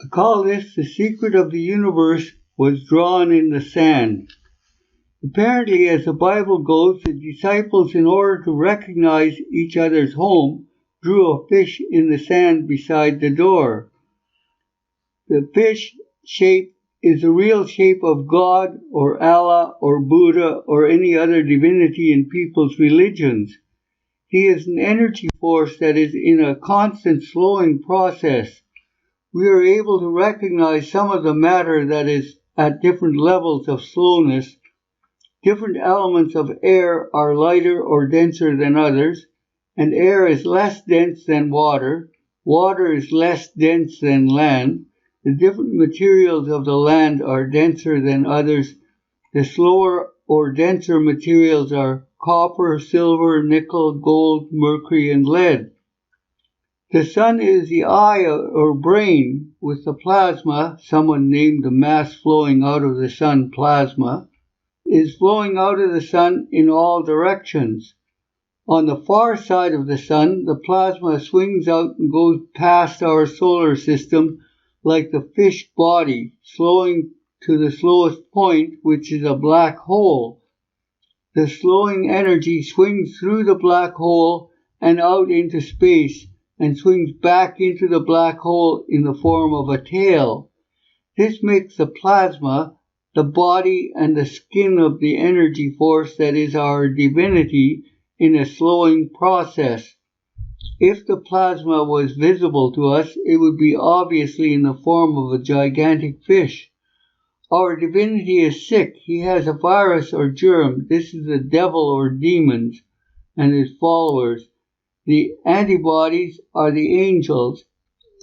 I call this the secret of the universe was drawn in the sand. Apparently, as the Bible goes, the disciples, in order to recognize each other's home, drew a fish in the sand beside the door. The fish shape is the real shape of God or Allah or Buddha or any other divinity in people's religions. He is an energy force that is in a constant slowing process. We are able to recognize some of the matter that is at different levels of slowness. Different elements of air are lighter or denser than others, and air is less dense than water. Water is less dense than land. The different materials of the land are denser than others. The slower or denser materials are copper, silver, nickel, gold, mercury, and lead. The sun is the eye or brain with the plasma, someone named the mass flowing out of the sun plasma, is flowing out of the sun in all directions. On the far side of the sun, the plasma swings out and goes past our solar system like the fish body, slowing to the slowest point, which is a black hole. The slowing energy swings through the black hole and out into space and swings back into the black hole in the form of a tail. This makes the plasma the body and the skin of the energy force that is our divinity in a slowing process. If the plasma was visible to us, it would be obviously in the form of a gigantic fish. Our divinity is sick. He has a virus or germ. This is the devil or demons and his followers. The antibodies are the angels.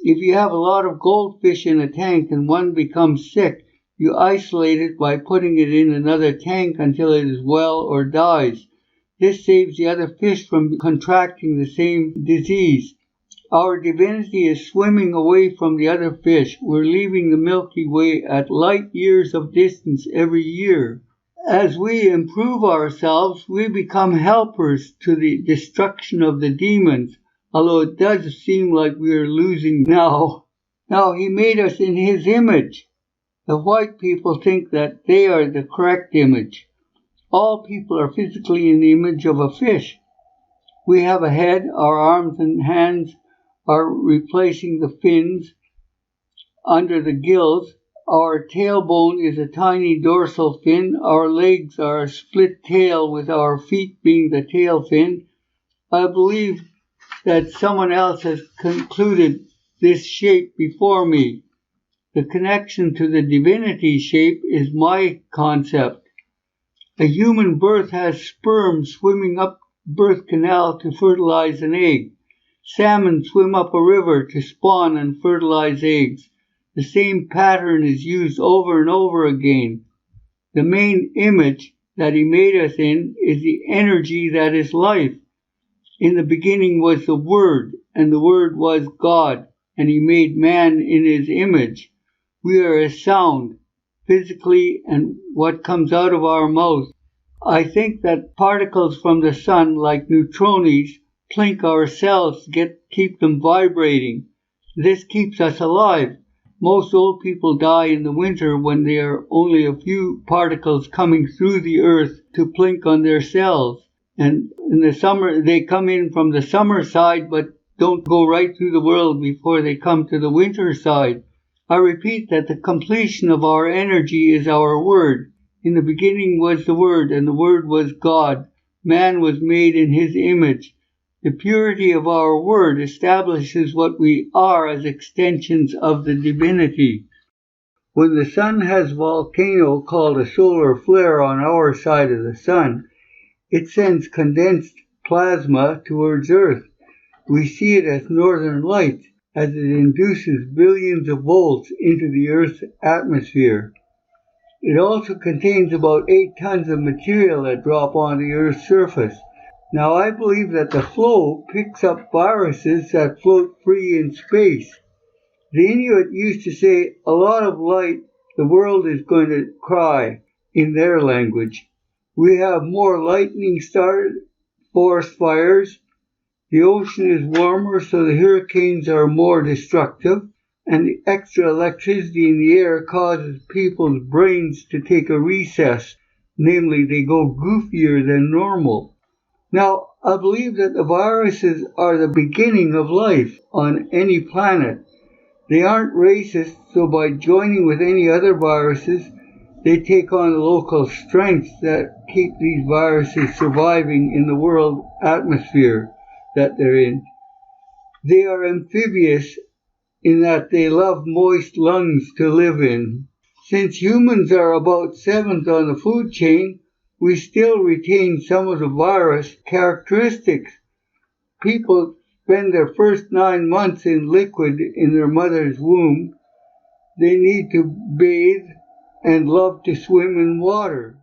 If you have a lot of goldfish in a tank and one becomes sick, you isolate it by putting it in another tank until it is well or dies. This saves the other fish from contracting the same disease. Our divinity is swimming away from the other fish. We're leaving the Milky Way at light years of distance every year. As we improve ourselves, we become helpers to the destruction of the demons, although it does seem like we are losing now. Now, He made us in His image. The white people think that they are the correct image. All people are physically in the image of a fish. We have a head, our arms and hands are replacing the fins under the gills. Our tailbone is a tiny dorsal fin. Our legs are a split tail with our feet being the tail fin. I believe that someone else has concluded this shape before me. The connection to the divinity shape is my concept. A human birth has sperm swimming up birth canal to fertilize an egg. Salmon swim up a river to spawn and fertilize eggs. The same pattern is used over and over again. The main image that He made us in is the energy that is life. In the beginning was the Word, and the Word was God, and He made man in His image. We are a sound, physically, and what comes out of our mouth. I think that particles from the sun, like neutronies, plink our cells to keep them vibrating. This keeps us alive. Most old people die in the winter when there are only a few particles coming through the earth to plink on their cells. And in the summer, they come in from the summer side, but don't go right through the world before they come to the winter side. I repeat that the completion of our energy is our word. In the beginning was the Word, and the Word was God. Man was made in His image. The purity of our word establishes what we are as extensions of the divinity. When the sun has a volcano called a solar flare on our side of the sun, it sends condensed plasma towards Earth. We see it as northern lights, as it induces billions of volts into the Earth's atmosphere. It also contains about 8 tons of material that drop on the Earth's surface. Now, I believe that the flow picks up viruses that float free in space. The Inuit used to say, a lot of light, the world is going to cry, in their language. We have more lightning started, forest fires. The ocean is warmer, so the hurricanes are more destructive. and the extra electricity in the air causes people's brains to take a recess, namely, they go goofier than normal. Now, I believe that the viruses are the beginning of life on any planet. They aren't racist, so by joining with any other viruses, they take on local strengths that keep these viruses surviving in the world atmosphere that they're in. They are amphibious in that they love moist lungs to live in. Since humans are about seventh on the food chain, we still retain some of the virus characteristics. People spend their first 9 months in liquid in their mother's womb. They need to bathe and love to swim in water.